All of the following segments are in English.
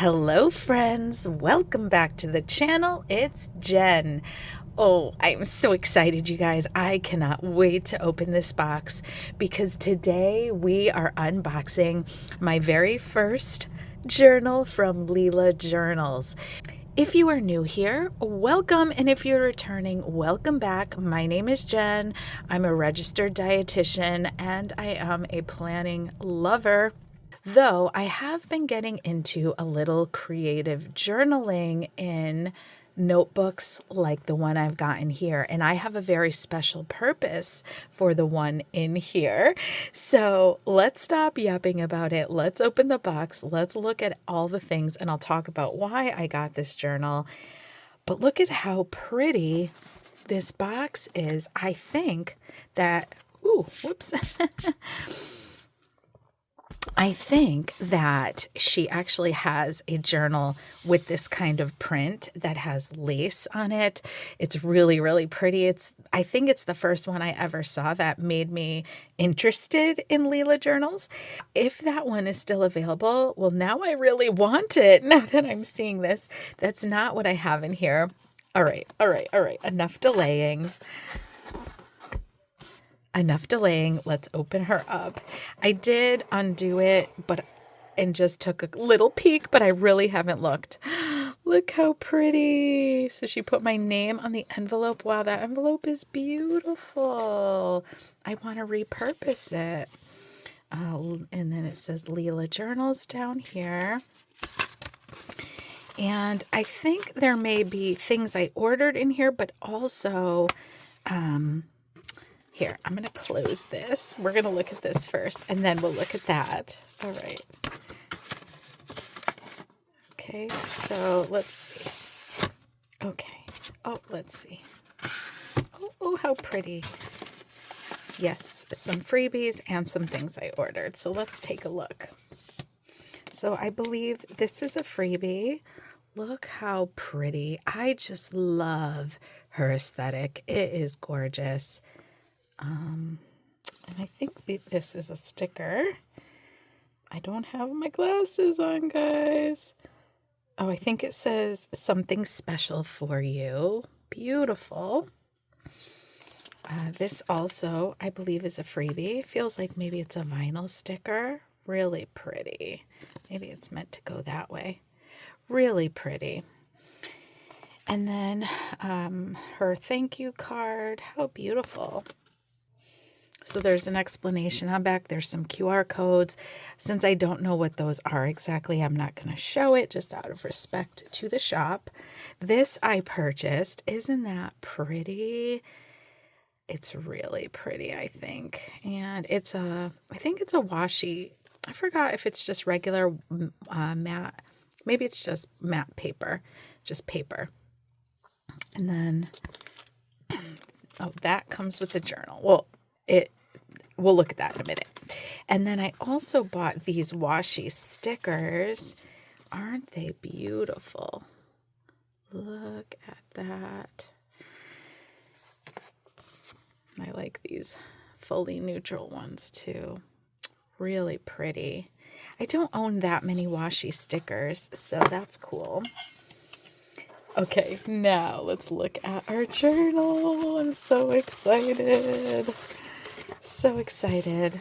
Hello friends, welcome back to the channel. It's Jen. Oh, I'm so excited, you guys. I cannot wait to open this box because today we are unboxing my very first journal from Leela Journals. If you are new here, welcome, and if you're returning, welcome back. My name is Jen. I'm a registered dietitian and I am a planning lover. Though I have been getting into a little creative journaling in notebooks like the one I've gotten here, and I have a very special purpose for the one in here. So let's stop yapping about it. Let's open the box. Let's look at all the things, and I'll talk about why I got this journal. But look at how pretty this box is. I think that, ooh, whoops. I think that she actually has a journal with this kind of print that has lace on it. It's really, really pretty. I think it's the first one I ever saw that made me interested in Leela Journals. If that one is still available, well, now I really want it now that I'm seeing this. That's not what I have in here. All right. Enough delaying. Let's open her up. I did undo it, and just took a little peek, but I really haven't looked. Look how pretty. So she put my name on the envelope. Wow, that envelope is beautiful. I want to repurpose it. And then it says Leela Journals down here. And I think there may be things I ordered in here, but also, here, I'm going to close this. We're going to look at this first, and then we'll look at that. All right. Okay, so let's see. Okay. Oh, let's see. Oh, how pretty. Yes, some freebies and some things I ordered. So let's take a look. So I believe this is a freebie. Look how pretty. I just love her aesthetic. It is gorgeous. And I think this is a sticker. I don't have my glasses on, guys. Oh, I think it says something special for you. Beautiful. This also, I believe, is a freebie. Feels like maybe it's a vinyl sticker. Really pretty. Maybe it's meant to go that way. Really pretty. And then her thank you card. How beautiful. So there's an explanation on back. There's some QR codes. Since I don't know what those are exactly, I'm not going to show it just out of respect to the shop. This I purchased. Isn't that pretty? It's really pretty, I think. And I think it's a washi. I forgot if it's just regular matte. Maybe it's just matte paper, just paper. And then, oh, that comes with the journal. Well, we'll look at that in a minute. And then I also bought these washi stickers. Aren't they beautiful? Look at that. I like these fully neutral ones too. Really pretty. I don't own that many washi stickers, so that's cool. Okay, now let's look at our journal. I'm so excited. So excited.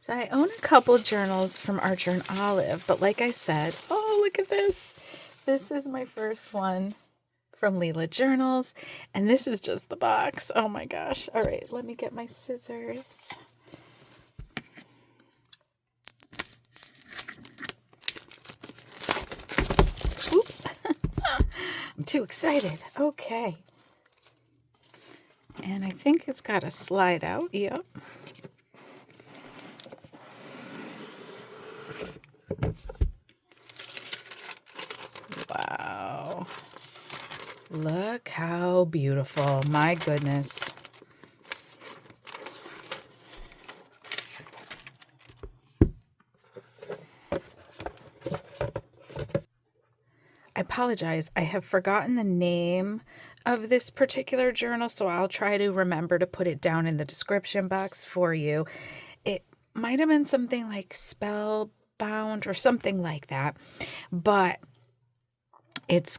So I own a couple journals from Archer and Olive, but like I said, oh, look at this. This is my first one from Leela Journals, and this is just the box. Oh my gosh. All right, let me get my scissors. Oops. I'm too excited. Okay. And I think it's got a slide out. Yep. Wow. Look how beautiful. My goodness. I apologize. I have forgotten the name of this particular journal, so I'll try to remember to put it down in the description box for you. might have been something like Spellbound or something like that. But it's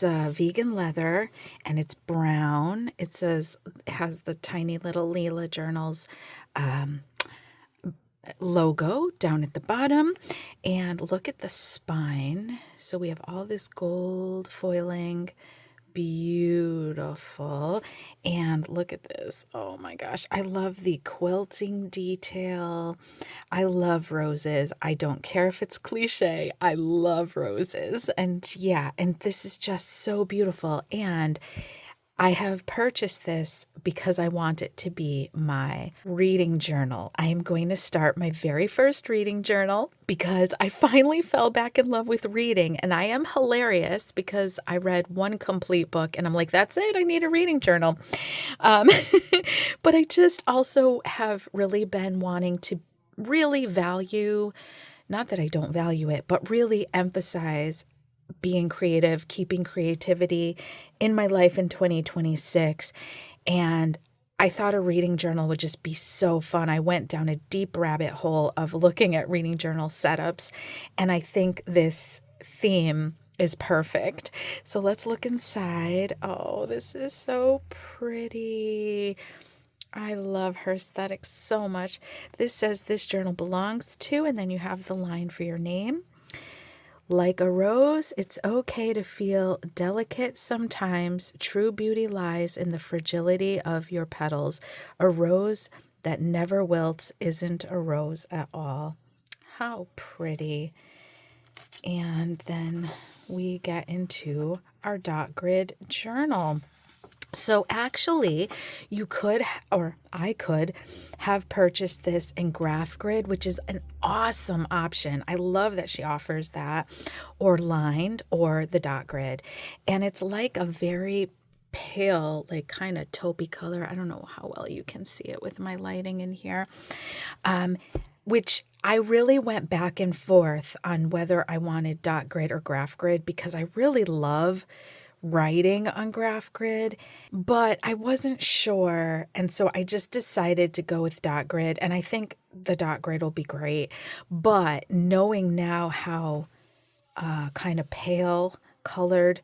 a vegan leather and it's brown. It has the tiny little Leela Journals logo down at the bottom, and look at the spine. So we have all this gold foiling, beautiful. And look at this. Oh my gosh, I love the quilting detail. I love roses. I don't care if it's cliche, I love roses. And yeah, and this is just so beautiful. And I have purchased this because I want it to be my reading journal. I am going to start my very first reading journal because I finally fell back in love with reading. And I am hilarious because I read one complete book and I'm like, that's it, I need a reading journal. But I just also have really been wanting to really value, not that I don't value it, but really emphasize being creative, keeping creativity in my life in 2026. And I thought a reading journal would just be so fun. I went down a deep rabbit hole of looking at reading journal setups, and I think this theme is perfect. So let's look inside. Oh, this is so pretty. I love her aesthetic so much. This says this journal belongs to, and then you have the line for your name. Like a rose, it's okay to feel delicate sometimes. True beauty lies in the fragility of your petals. A rose that never wilts isn't a rose at all. How pretty. And then we get into our dot grid journal. So actually, you could, or I could have purchased this in Graph Grid, which is an awesome option. I love that she offers that, or lined, or the dot grid. And it's like a very pale, like kind of taupey color. I don't know how well you can see it with my lighting in here. Which I really went back and forth on whether I wanted dot grid or Graph Grid because I really love writing on Graph Grid, but I wasn't sure. And so I just decided to go with dot grid. And I think the dot grid will be great. But knowing now how kind of pale colored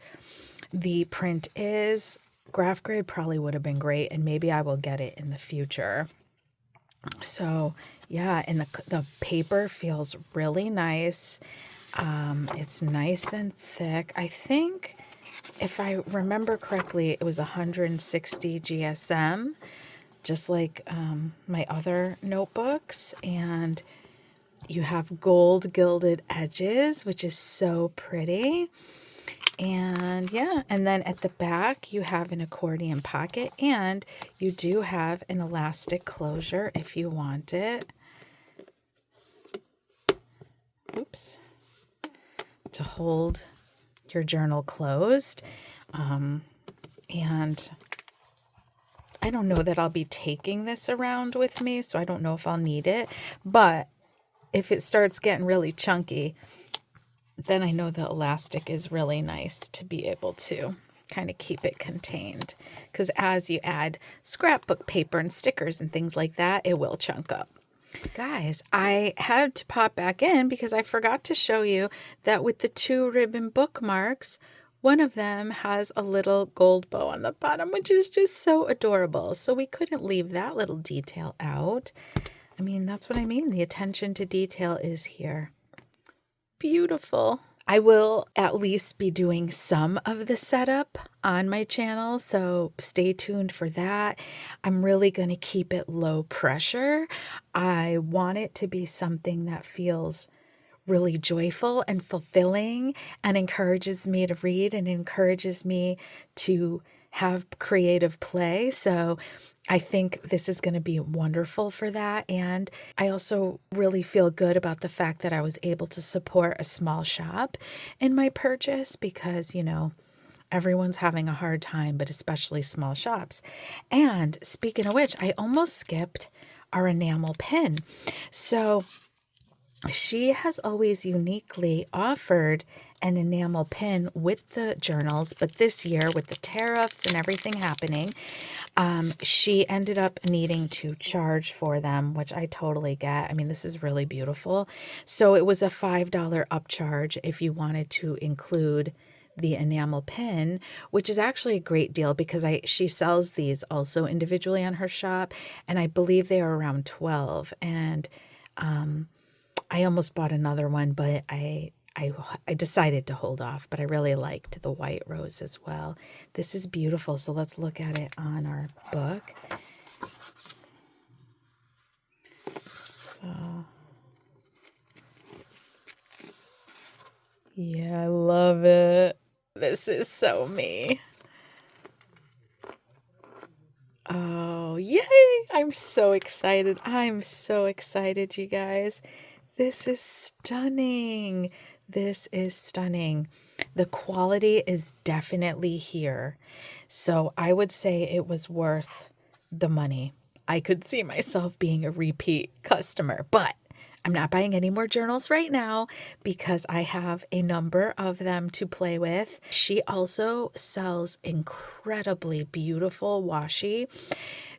the print is, Graph Grid probably would have been great. And maybe I will get it in the future. So yeah, and the paper feels really nice. It's nice and thick. I think, if I remember correctly, it was 160 GSM, just like my other notebooks. And you have gold gilded edges, which is so pretty. And yeah, and then at the back, you have an accordion pocket, and you do have an elastic closure if you want it. Oops. To hold your journal closed. And I don't know that I'll be taking this around with me, so I don't know if I'll need it. But if it starts getting really chunky, then I know the elastic is really nice to be able to kind of keep it contained. Because as you add scrapbook paper and stickers and things like that, it will chunk up. Guys, I had to pop back in because I forgot to show you that with the 2 ribbon bookmarks, one of them has a little gold bow on the bottom, which is just so adorable. So we couldn't leave that little detail out. I mean, that's what I mean. The attention to detail is here. Beautiful. I will at least be doing some of the setup on my channel, so stay tuned for that. I'm really going to keep it low pressure. I want it to be something that feels really joyful and fulfilling and encourages me to read and encourages me to have creative play. So I think this is going to be wonderful for that. And I also really feel good about the fact that I was able to support a small shop in my purchase because, you know, everyone's having a hard time, but especially small shops. And speaking of which, I almost skipped our enamel pin. So she has always uniquely offered an enamel pin with the journals, but this year with the tariffs and everything happening, she ended up needing to charge for them, which I totally get. I mean, this is really beautiful. So it was a $5 upcharge if you wanted to include the enamel pin, which is actually a great deal because she sells these also individually on her shop, and I believe they are around 12. And I almost bought another one, but I decided to hold off, but I really liked the white rose as well. This is beautiful, so let's look at it on our book. So, yeah, I love it. This is so me. Oh, yay! I'm so excited. I'm so excited, you guys. This is stunning. This is stunning. The quality is definitely here. So I would say it was worth the money. I could see myself being a repeat customer, but I'm not buying any more journals right now because I have a number of them to play with. She also sells incredibly beautiful washi,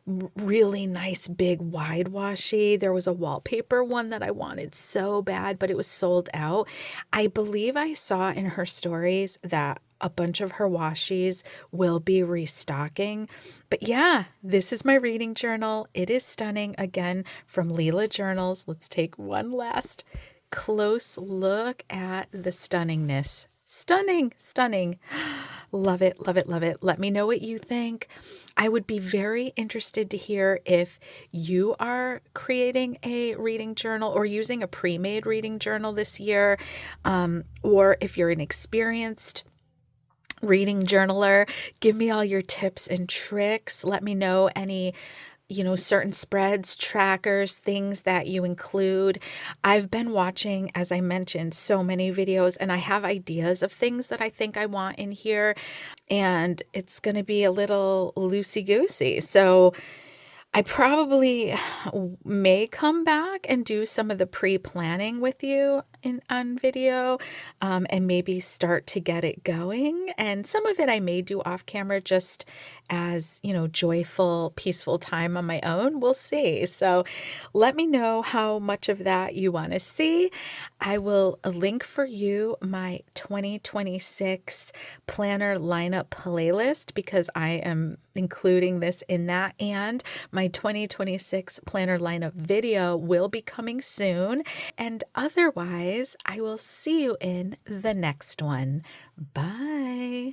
really nice big wide washi. There was a wallpaper one that I wanted so bad, but it was sold out. I believe I saw in her stories that a bunch of her washis will be restocking. But yeah, this is my reading journal. It is stunning. Again, from Leela Journals. Let's take one last close look at the stunningness. Stunning, stunning. Love it, love it, love it. Let me know what you think. I would be very interested to hear if you are creating a reading journal or using a pre-made reading journal this year, or if you're an experienced reading journaler. Give me all your tips and tricks. Let me know any certain spreads, trackers, things that you include. I've been watching, as I mentioned, so many videos, and I have ideas of things that I think I want in here, and it's going to be a little loosey-goosey. So I probably may come back and do some of the pre-planning with you on video, and maybe start to get it going. And some of it I may do off camera just as, joyful, peaceful time on my own. We'll see. So let me know how much of that you want to see. I will link for you my 2026 planner lineup playlist because I am including this in that, and my 2026 planner lineup video will be coming soon. And otherwise, I will see you in the next one. Bye.